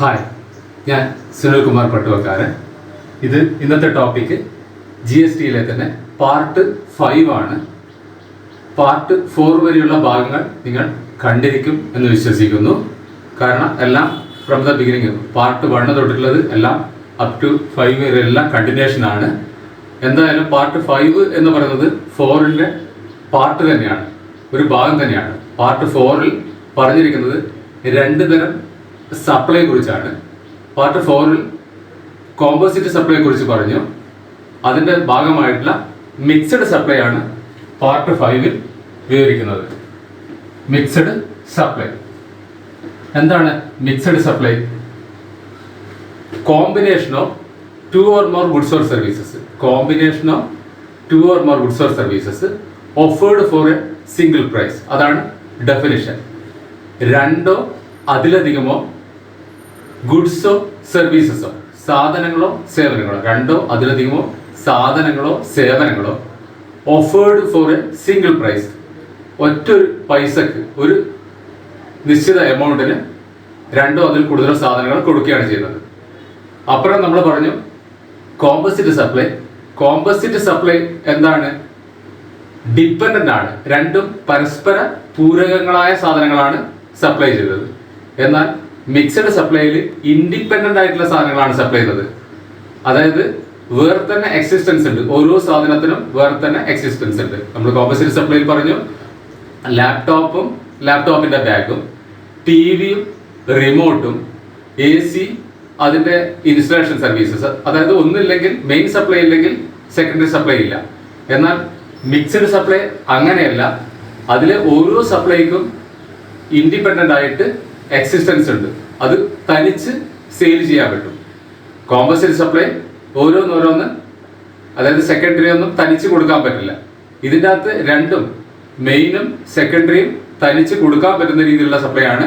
Hi, ഞാൻ സുനിൽകുമാർ പട്ടുവക്കാരൻ. ഇത് ഇന്നത്തെ ടോപ്പിക്ക് GSTയിലെ തന്നെ പാർട്ട് 5 ആണ്. പാർട്ട് 4 വരെയുള്ള ഭാഗങ്ങൾ നിങ്ങൾ കണ്ടിരിക്കും എന്ന് വിശ്വസിക്കുന്നു. കാരണം എല്ലാം ഫ്രം ദ ബിഗിനിങ് പാർട്ട് 1 തൊട്ടുള്ളത് എല്ലാം അപ് ടു 5 വരെ എല്ലാം കണ്ടിന്യൂഷൻ ആണ്. എന്തായാലും പാർട്ട് 5 എന്ന് പറയുന്നത് 4ന്റെ പാർട്ട് തന്നെയാണ്, ഒരു ഭാഗം തന്നെയാണ്. പാർട്ട് 4ൽ പറഞ്ഞിരിക്കുന്നത് 2 തരം സപ്ലൈയെ കുറിച്ചാണ്. പാർട്ട് 4ൽ കോമ്പോസിറ്റ് സപ്ലൈയെ കുറിച്ച് പറഞ്ഞു. അതിൻ്റെ ഭാഗമായിട്ടുള്ള മിക്സഡ് സപ്ലൈ ആണ് പാർട്ട് 5ൽ വിവരിക്കുന്നത്. മിക്സഡ് സപ്ലൈ എന്താണ്? Mixed supply combination of 2 or more goods or services. Combination of 2 or more goods or services offered for a single price. അതാണ് ഡെഫിനിഷൻ. രണ്ടോ അതിലധികമോ ഗുഡ്സോ സർവീസസോ, സാധനങ്ങളോ സേവനങ്ങളോ, രണ്ടോ അതിലധികമോ സാധനങ്ങളോ സേവനങ്ങളോ offered for a single price, ഒറ്റൊരു പൈസക്ക്, ഒരു നിശ്ചിത എമൗണ്ടിന് രണ്ടോ അതിൽ കൂടുതലോ സാധനങ്ങൾ കൊടുക്കുകയാണ് ചെയ്യുന്നത്. അപ്പുറം നമ്മൾ പറഞ്ഞു കോമ്പോസിറ്റ് സപ്ലൈ. കോമ്പോസിറ്റ് സപ്ലൈ എന്താണ്? ഡിപ്പെൻഡൻ്റ് ആണ്. രണ്ടും പരസ്പര പൂരകങ്ങളായ സാധനങ്ങളാണ് സപ്ലൈ ചെയ്തത്. എന്നാൽ മിക്സഡ് സപ്ലൈയിൽ ഇൻഡിപെൻഡൻ്റ് ആയിട്ടുള്ള സാധനങ്ങളാണ് സപ്ലൈ ചെയ്യുന്നത്. അതായത് വേറെ തന്നെ എക്സിസ്റ്റൻസ് ഉണ്ട്, ഓരോ സാധനത്തിനും വേറെ തന്നെ എക്സിസ്റ്റൻസ് ഉണ്ട്. നമ്മൾ കോമ്പോസിറ്റ് സപ്ലൈയിൽ പറഞ്ഞു ലാപ്ടോപ്പും ലാപ്ടോപ്പിൻ്റെ ബാഗും, TVയും റിമോട്ടും, AC അതിൻ്റെ ഇൻസ്റ്റലേഷൻ സർവീസസ്. അതായത് ഒന്നില്ലെങ്കിൽ മെയിൻ സപ്ലൈ ഇല്ലെങ്കിൽ സെക്കൻഡറി സപ്ലൈ ഇല്ല. എന്നാൽ മിക്സഡ് സപ്ലൈ അങ്ങനെയല്ല. അതിലെ ഓരോ സപ്ലൈക്കും ഇൻഡിപെൻഡൻ്റ് ആയിട്ട് എക്സിസ്റ്റൻസ് ഉണ്ട്. അത് തനിച്ച് സെയിൽ ചെയ്യാൻ പറ്റും. കോമ്പോസിറ്റ് സപ്ലൈ ഓരോന്നോരോന്ന്, അതായത് സെക്കൻഡറി ഒന്നും തനിച്ച് കൊടുക്കാൻ പറ്റില്ല. ഇതിൻ്റെ അകത്ത് രണ്ടും മെയിനും സെക്കൻഡറിയും തനിച്ച് കൊടുക്കാൻ പറ്റുന്ന രീതിയിലുള്ള സപ്ലൈ ആണ്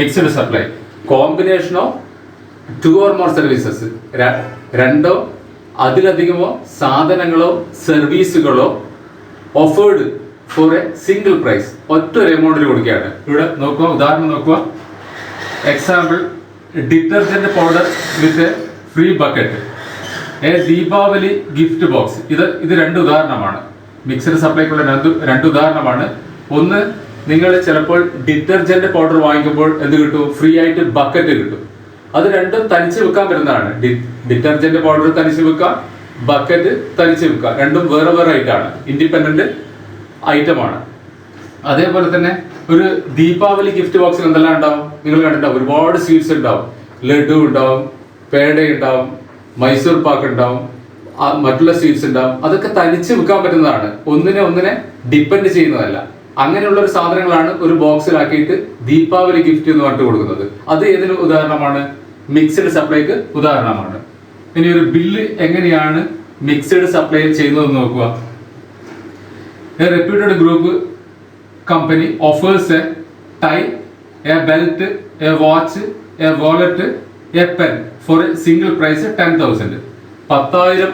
mixed supply. Combination of 2 or more services, രണ്ടോ അതിലധികമോ സാധനങ്ങളോ സർവീസുകളോ offered for a single price, ഒറ്റൊരു എമൗണ്ടിൽ കൊടുക്കുകയാണ്. ഇവിടെ നോക്കുക, ഉദാഹരണം നോക്കുക. Example, detergent powder with a free bucket, a Deepavali gift box. ഇത് 2 ഉദാഹരണമാണ്. മിക്സഡ് സപ്ലൈക്കുള്ള രണ്ട് ഉദാഹരണമാണ്. ഒന്ന്, നിങ്ങൾ ചിലപ്പോൾ ഡിറ്റർജന്റ് പൗഡർ വാങ്ങിക്കുമ്പോൾ എന്ത് കിട്ടും? ഫ്രീ ആയിട്ട് ബക്കറ്റ് കിട്ടും. അത് രണ്ടും തനിച്ച് വിൽക്കാൻ പറ്റുന്നതാണ്. ഡിറ്റർജന്റ് പൗഡർ തനിച്ച് വിൽക്കാം, ബക്കറ്റ് തനിച്ച് വിൽക്കാം. രണ്ടും വേറെ വേറെ ആയിട്ടാണ്, ഇൻഡിപെൻഡന്റ് ഐറ്റമാണ്. അതേപോലെ തന്നെ ഒരു ദീപാവലി ഗിഫ്റ്റ് ബോക്സിൽ എന്തെല്ലാം ഉണ്ടാവും? നിങ്ങൾ കണ്ടിട്ടുണ്ടാവും, ഒരുപാട് സ്വീറ്റ്സ് ഉണ്ടാവും. ലഡു ഉണ്ടാവും, പേട ഉണ്ടാവും, മൈസൂർ പാക്ക് ഉണ്ടാവും, മറ്റുള്ള സ്വീറ്റ്സ് ഉണ്ടാവും. അതൊക്കെ തനിച്ച് വിൽക്കാൻ പറ്റുന്നതാണ്, ഒന്നിനെ ഡിപ്പെൻഡ് ചെയ്യുന്നതല്ല. അങ്ങനെയുള്ള ഒരു സാധനങ്ങളാണ് ഒരു ബോക്സിലാക്കിയിട്ട് ദീപാവലി ഗിഫ്റ്റ് എന്ന് പറഞ്ഞിട്ട് കൊടുക്കുന്നത്. അത് ഏതിന് ഉദാഹരണമാണ്? മിക്സഡ് സപ്ലൈക്ക് ഉദാഹരണമാണ്. ഇനി ഒരു ബില്ല് എങ്ങനെയാണ് മിക്സഡ് സപ്ലൈ ചെയ്യുന്നതെന്ന് നോക്കുക. A reputed group company offers a tie, a belt, a watch, a wallet, a pen for a single price 10,000. 10,000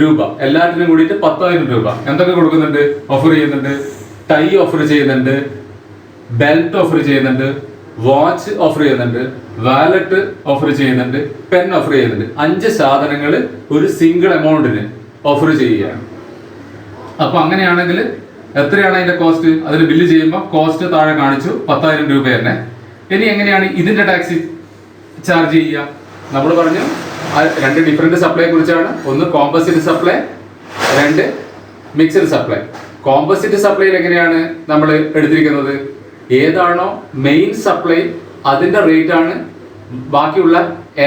രൂപ, എല്ലാത്തിനും കൂടിയിട്ട് 10,000 രൂപ. എന്തൊക്കെ കൊടുക്കുന്നുണ്ട്? ഓഫർ ചെയ്യുന്നുണ്ട്. ടൈ ഓഫർ ചെയ്യുന്നുണ്ട്, ബെൽറ്റ് ഓഫർ ചെയ്യുന്നുണ്ട്, വാച്ച് ഓഫർ ചെയ്യുന്നുണ്ട്, വാലറ്റ് ഓഫർ ചെയ്യുന്നുണ്ട്, പെൻ ഓഫർ ചെയ്യുന്നുണ്ട്. 5 സാധനങ്ങൾ ഒരു സിംഗിൾ എമൗണ്ടിന് ഓഫർ ചെയ്യുകയാണ്. അപ്പൊ അങ്ങനെയാണെങ്കിൽ എത്രയാണ് അതിന്റെ കോസ്റ്റ്? അതിൽ ബില്ല് ചെയ്യുമ്പോൾ കോസ്റ്റ് താഴെ കാണിച്ചു, 10,000 രൂപ തന്നെ. ഇനി എങ്ങനെയാണ് ഇതിന്റെ ടാക്സ് ചാർജ് ചെയ്യുക? നമ്മൾ പറഞ്ഞു 2 ഡിഫറെന്റ് സപ്ലൈയെ കുറിച്ചാണ്. ഒന്ന് composite supply, 2 mixed supply. Composite സപ്ലൈയിൽ എങ്ങനെയാണ് നമ്മൾ എടുത്തിരിക്കുന്നത്? ഏതാണോ മെയിൻ സപ്ലൈ അതിന്റെ റേറ്റ് ആണ് ബാക്കിയുള്ള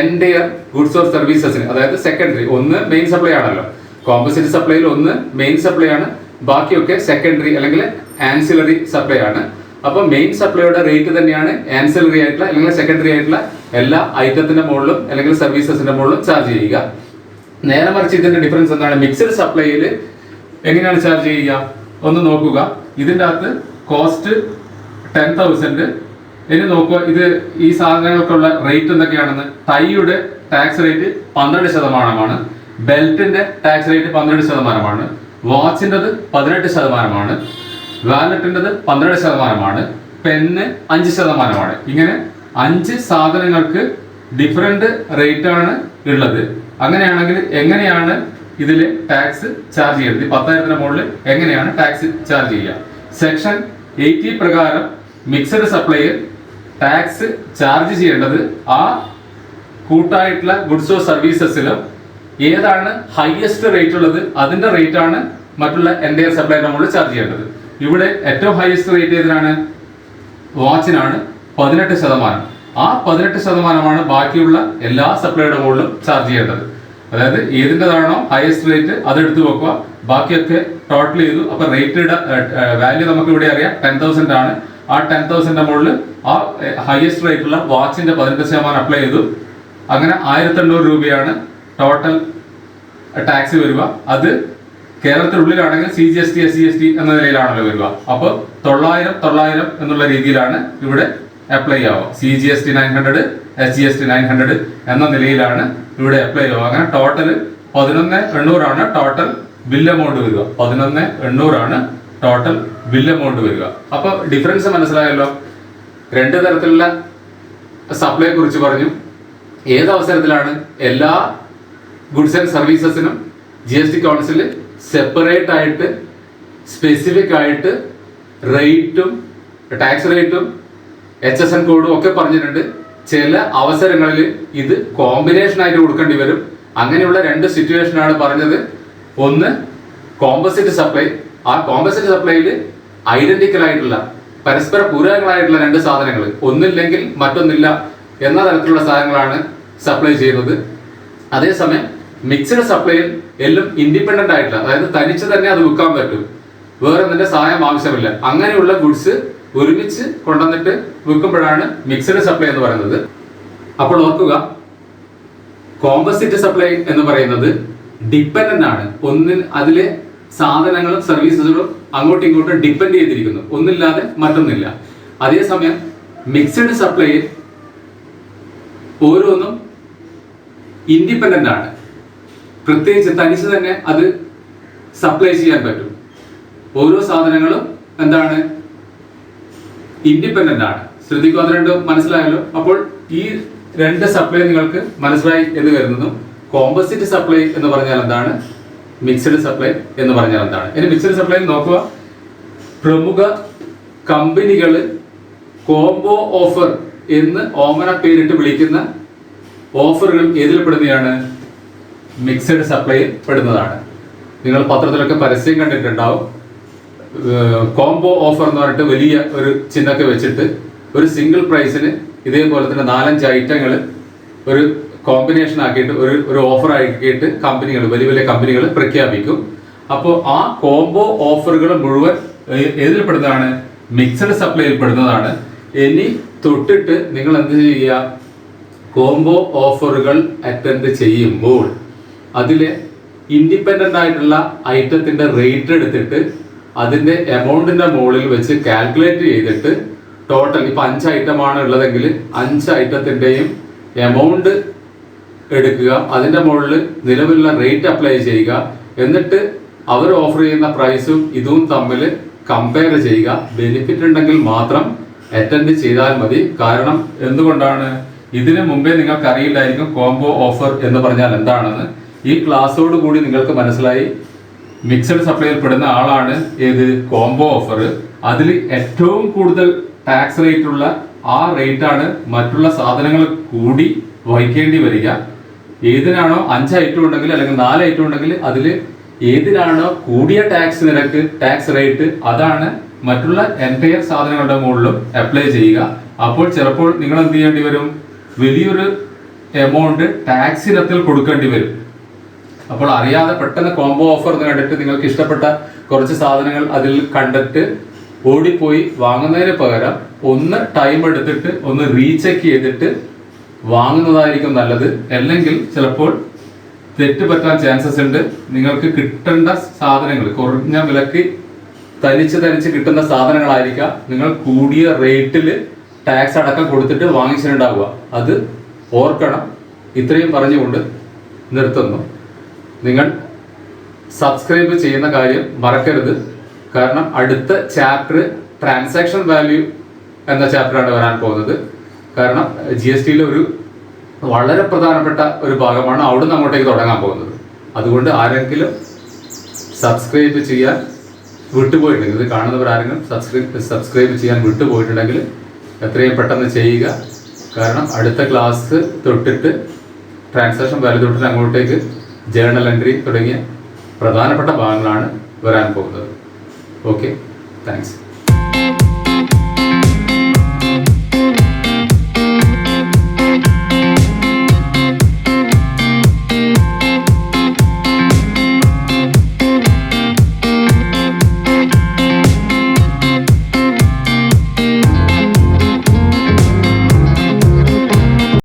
എൻറ്റയർ ഗുഡ്സ് ഓർ സർവീസസിന്, അതായത് സെക്കൻഡറി. ഒന്ന് മെയിൻ സപ്ലൈ ആണല്ലോ. കോമ്പോസിറ്റ് സപ്ലൈയിൽ ഒന്ന് മെയിൻ സപ്ലൈ ആണ്, ബാക്കിയൊക്കെ സെക്കൻഡറി അല്ലെങ്കിൽ ആൻസിലറി സപ്ലൈ ആണ്. അപ്പൊ മെയിൻ സപ്ലൈയുടെ റേറ്റ് തന്നെയാണ് ആൻസിലറി ആയിട്ടുള്ള അല്ലെങ്കിൽ സെക്കൻഡറി ആയിട്ടുള്ള എല്ലാ ഐറ്റത്തിന്റെ മുകളിലും അല്ലെങ്കിൽ സർവീസസിന്റെ മുകളിലും ചാർജ് ചെയ്യുക. നേരെ മറിച്ച് ഇതിന്റെ ഡിഫറൻസ് എന്താണ്? മിക്സഡ് സപ്ലൈയിൽ എങ്ങനെയാണ് ചാർജ് ചെയ്യുക? ഒന്ന് നോക്കുക. ഇതിൻ്റെ അകത്ത് കോസ്റ്റ് 10,000. ഇനി നോക്കുക, ഇത് ഈ സാധനങ്ങൾക്കുള്ള റേറ്റ് എന്തൊക്കെയാണെന്ന്. ടൈയുടെ ടാക്സ് റേറ്റ് 12%, ബെൽറ്റിന്റെ ടാക്സ് റേറ്റ് 12%, വാച്ചിൻ്റെത് 18%, വാലറ്റിൻ്റെത് 12%, പെന്ന് 5%. ഇങ്ങനെ 5 സാധനങ്ങൾക്ക് ഡിഫറെന്റ് റേറ്റ് ആണ് ഉള്ളത്. അങ്ങനെയാണെങ്കിൽ എങ്ങനെയാണ് ഇതിൽ ടാക്സ് ചാർജ് ചെയ്യുന്നത്? 10,000 മുകളിൽ എങ്ങനെയാണ് ടാക്സ് ചാർജ് ചെയ്യുക? സെക്ഷൻ 80 പ്രകാരം മിക്സഡ് സപ്ലൈയിൽ ടാക്സ് ചാർജ് ചെയ്യേണ്ടത് ആ കൂട്ടായിട്ടുള്ള ഗുഡ്സ് ഓർ സർവീസസിലും ഏതാണ് ഹയസ്റ്റ് റേറ്റ് ഉള്ളത് അതിന്റെ റേറ്റ് ആണ് മറ്റുള്ള എൻറ്റയർ സപ്ലൈയുടെ മുകളിൽ ചാർജ് ചെയ്യേണ്ടത്. ഇവിടെ ഏറ്റവും ഹയസ്റ്റ് റേറ്റ് ഏതിനാണ്? വാച്ചിനാണ്, 18%. ആ 18%മാണ് ബാക്കിയുള്ള എല്ലാ സപ്ലൈയുടെ മുകളിലും ചാർജ് ചെയ്യേണ്ടത്. അതായത് ഏതിൻ്റെതാണോ ഹയസ്റ്റ് റേറ്റ് അതെടുത്ത് വെക്കുക, ബാക്കിയൊക്കെ ടോട്ടൽ ചെയ്തു. അപ്പൊ റേറ്റഡ് വാല്യൂ നമുക്ക് ഇവിടെ അറിയാം 10,000 ആണ്. ആ 10,000 മുകളിൽ ആ ഹയസ്റ്റ് റേറ്റുള്ള വാച്ചിന്റെ 18% അപ്ലൈ ചെയ്തു. അങ്ങനെ 1,800 രൂപയാണ് ടോട്ടൽ ടാക്സ് വരിക. അത് കേരളത്തിനുള്ളിലാണെങ്കിൽ CGST SGST എന്ന നിലയിലാണല്ലോ വരിക. അപ്പോൾ 900 എന്നുള്ള രീതിയിലാണ് ഇവിടെ അപ്ലൈ ആവുക. CGST 900, SGST 900 എന്ന നിലയിലാണ് ഇവിടെ അപ്ലൈ ആവുക. അങ്ങനെ ടോട്ടൽ 11,800 ആണ് ടോട്ടൽ ബിൽ എമൗണ്ട് വരിക. 11,800 ആണ് ടോട്ടൽ ബിൽ എമൗണ്ട് വരിക. അപ്പൊ ഡിഫറൻസ് മനസ്സിലായല്ലോ. രണ്ട് തരത്തിലുള്ള സപ്ലൈയെ കുറിച്ച് പറഞ്ഞു. ഏത് അവസരത്തിലാണ് എല്ലാ ഗുഡ്സ് ആൻഡ് സർവീസസിനും GST കൗൺസിൽ സെപ്പറേറ്റ് ആയിട്ട് സ്പെസിഫിക് ആയിട്ട് റേറ്റും ടാക്സ് റേറ്റും HSN കോഡും ഒക്കെ പറഞ്ഞിട്ടുണ്ട്. ചില അവസരങ്ങളിൽ ഇത് കോമ്പിനേഷൻ ആയിട്ട് കൊടുക്കേണ്ടി വരും. അങ്ങനെയുള്ള രണ്ട് സിറ്റുവേഷനാണ് പറഞ്ഞത്. ഒന്ന് കോമ്പസിറ്റ് സപ്ലൈ. ആ കോമ്പസിറ്റ് സപ്ലൈയിൽ ഐഡന്റിക്കൽ ആയിട്ടുള്ള പരസ്പര പൂരകങ്ങളായിട്ടുള്ള രണ്ട് സാധനങ്ങൾ, ഒന്നില്ലെങ്കിൽ മറ്റൊന്നില്ല എന്ന തരത്തിലുള്ള സാധനങ്ങളാണ് സപ്ലൈ ചെയ്യുന്നത്. അതേസമയം മിക്സഡ് സപ്ലൈയിൽ എല്ലാം ഇൻഡിപെൻഡന്റ് ആയിട്ടുള്ള, അതായത് തനിച്ച് തന്നെ അത് വിൽക്കാൻ പറ്റും, വേറെ എന്തിന്റെ സഹായം ആവശ്യമില്ല. അങ്ങനെയുള്ള ഗുഡ്സ് ഒരുമിച്ച് കൊണ്ടുവന്നിട്ട് വിൽക്കുമ്പോഴാണ് മിക്സഡ് സപ്ലൈ എന്ന് പറയുന്നത്. അപ്പോൾ ഓർക്കുക, കോമ്പസിറ്റ് സപ്ലൈ എന്ന് പറയുന്നത് ഡിപ്പെൻഡന്റ് ആണ്. അതിലെ സാധനങ്ങളും സർവീസുകളും അങ്ങോട്ടും ഇങ്ങോട്ടും ഡിപ്പെൻഡ് ചെയ്തിരിക്കുന്നു, ഒന്നില്ലാതെ മറ്റൊന്നില്ല. അതേസമയം മിക്സഡ് സപ്ലൈയിൽ ഓരോന്നും ഇൻഡിപെൻഡന്റ് ആണ്. പ്രത്യേകിച്ച് തനിച്ച് തന്നെ അത് സപ്ലൈ ചെയ്യാൻ പറ്റും. ഓരോ സാധനങ്ങളും എന്താണ്? ഇൻഡിപെൻഡന്റ് ആണ്. ശ്രദ്ധിക്കുക, അത് രണ്ടും മനസ്സിലായല്ലോ. അപ്പോൾ ഈ രണ്ട് സപ്ലൈ നിങ്ങൾക്ക് മനസ്സിലായി എന്ന് കരുതുന്നു. കോമ്പസിറ്റ് സപ്ലൈ എന്ന് പറഞ്ഞാൽ എന്താണ്? മിക്സഡ് സപ്ലൈ എന്ന് പറഞ്ഞാൽ എന്താണ്? ഇനി മിക്സഡ് സപ്ലൈ നോക്കുക. പ്രമുഖ കമ്പനികൾ കോംബോ ഓഫർ എന്ന് ഓമന പേരിട്ട് വിളിക്കുന്ന ഓഫറുകൾ ഏതിൽ പെടുന്നതാണ്? മിക്സഡ് സപ്ലൈയിൽ പെടുന്നതാണ്. നിങ്ങൾ പത്രത്തിലൊക്കെ പരസ്യം കണ്ടിട്ടുണ്ടാവും. കോംബോ ഓഫർ എന്ന് പറഞ്ഞിട്ട് വലിയ ഒരു ചിഹ്നമൊക്കെ വെച്ചിട്ട് ഒരു സിംഗിൾ പ്രൈസിന് ഇതേപോലെ തന്നെ 4-5 ഐറ്റങ്ങൾ ഒരു കോമ്പിനേഷൻ ആക്കിയിട്ട് ഒരു ഓഫർ ആക്കിയിട്ട് കമ്പനികൾ, വലിയ വലിയ കമ്പനികൾ പ്രഖ്യാപിക്കും. അപ്പോൾ ആ കോംബോ ഓഫറുകൾ മുഴുവൻ ഏതിൽ പെടുന്നതാണ്? മിക്സഡ് സപ്ലൈയിൽ പെടുന്നതാണ്. ഇനി തൊട്ടിട്ട് നിങ്ങൾ എന്ത് ചെയ്യുക? കോംബോ ഓഫറുകൾ അറ്റൻഡ് ചെയ്യുമ്പോൾ അതിലെ ഇൻഡിപെൻഡന്റ് ആയിട്ടുള്ള ഐറ്റത്തിന്റെ റേറ്റ് എടുത്തിട്ട് അതിന്റെ എമൗണ്ടിന്റെ മുകളിൽ വെച്ച് കാൽക്കുലേറ്റ് ചെയ്തിട്ട് ടോട്ടൽ ഇപ്പൊ 5 ഐറ്റമാണ് ഉള്ളതെങ്കിൽ 5 ഐറ്റത്തിന്റെയും എമൗണ്ട് എടുക്കുക, അതിന്റെ മുകളിൽ നിലവിലുള്ള റേറ്റ് അപ്ലൈ ചെയ്യുക, എന്നിട്ട് അവർ ഓഫർ ചെയ്യുന്ന പ്രൈസും ഇതും തമ്മിൽ കമ്പയർ ചെയ്യുക. ബെനിഫിറ്റ് ഉണ്ടെങ്കിൽ മാത്രം അറ്റൻഡ് ചെയ്താൽ മതി. കാരണം എന്തുകൊണ്ടാണ്? ഇതിനു മുമ്പേ നിങ്ങൾക്ക് അറിയില്ലായിരിക്കും കോംബോ ഓഫർ എന്ന് പറഞ്ഞാൽ എന്താണെന്ന്. ഈ ക്ലാസ്സോട് കൂടി നിങ്ങൾക്ക് മനസ്സിലായി. മിക്സഡ് സപ്ലൈയിൽ പെടുന്ന ആളാണ് ഏത്? Combo offer. അതിൽ ഏറ്റവും കൂടുതൽ ടാക്സ് റേറ്റ് ഉള്ള ആ റേറ്റ് ആണ് മറ്റുള്ള സാധനങ്ങൾ കൂടി വഹിക്കേണ്ടി വരിക. ഏതിനാണോ 5 ഐറ്റം ഉണ്ടെങ്കിൽ അല്ലെങ്കിൽ 4 ഐറ്റം ഉണ്ടെങ്കിൽ അതിൽ ഏതിനാണോ കൂടിയ ടാക്സ് നിരക്ക്, ടാക്സ് റേറ്റ്, അതാണ് മറ്റുള്ള എൻറ്റയർ സാധനങ്ങളുടെ മുകളിലും അപ്ലൈ ചെയ്യുക. അപ്പോൾ ചിലപ്പോൾ നിങ്ങൾ എന്ത് ചെയ്യേണ്ടി വരും? വലിയൊരു എമൗണ്ട് ടാക്സ് ഇനത്തിൽ കൊടുക്കേണ്ടി വരും. അപ്പോൾ അറിയാതെ പെട്ടെന്ന് കോംബോ ഓഫർ എന്ന് കണ്ടിട്ട് നിങ്ങൾക്ക് ഇഷ്ടപ്പെട്ട കുറച്ച് സാധനങ്ങൾ അതിൽ കണ്ടിട്ട് ഓടിപ്പോയി വാങ്ങുന്നതിന് പകരം ഒന്ന് ടൈം എടുത്തിട്ട് ഒന്ന് റീചെക്ക് ചെയ്തിട്ട് വാങ്ങുന്നതായിരിക്കും നല്ലത്. അല്ലെങ്കിൽ ചിലപ്പോൾ തെറ്റ് പറ്റാൻ ചാൻസസ് ഉണ്ട്. നിങ്ങൾക്ക് കിട്ടേണ്ട സാധനങ്ങൾ കുറഞ്ഞ വിലക്ക് തനിച്ച് കിട്ടുന്ന സാധനങ്ങളായിരിക്കാം നിങ്ങൾ കൂടിയ റേറ്റിൽ ടാക്സ് അടക്കം കൊടുത്തിട്ട് വാങ്ങിച്ചിട്ടുണ്ടാവുക. അത് ഓർക്കണം. ഇത്രയും പറഞ്ഞുകൊണ്ട് നിർത്തുന്നു. നിങ്ങൾ സബ്സ്ക്രൈബ് ചെയ്യുന്ന കാര്യം മറക്കരുത്. കാരണം അടുത്ത ചാപ്റ്റർ ട്രാൻസാക്ഷൻ വാല്യൂ എന്ന ചാപ്റ്ററാണ് വരാൻ പോകുന്നത്. കാരണം GSTയിലെ ഒരു വളരെ പ്രധാനപ്പെട്ട ഒരു ഭാഗമാണ് അവിടുന്ന് അങ്ങോട്ടേക്ക് തുടങ്ങാൻ പോകുന്നത്. അതുകൊണ്ട് ആരെങ്കിലും സബ്സ്ക്രൈബ് ചെയ്യാൻ വിട്ടുപോയിട്ടുണ്ടെങ്കിൽ, ഇത് കാണുന്നവർ ആരെങ്കിലും സബ്സ്ക്രൈബ് ചെയ്യാൻ വിട്ടുപോയിട്ടുണ്ടെങ്കിൽ എത്രയും പെട്ടെന്ന് ചെയ്യുക. കാരണം അടുത്ത ക്ലാസ് തൊട്ടിട്ട് ട്രാൻസാക്ഷൻ വാല്യൂ തൊട്ടിട്ട് അങ്ങോട്ടേക്ക് ജേർണൽ എൻട്രി തുടങ്ങിയ പ്രധാനപ്പെട്ട ഭാഗങ്ങളാണ് വരാൻ പോകുന്നത്. Okay, thanks.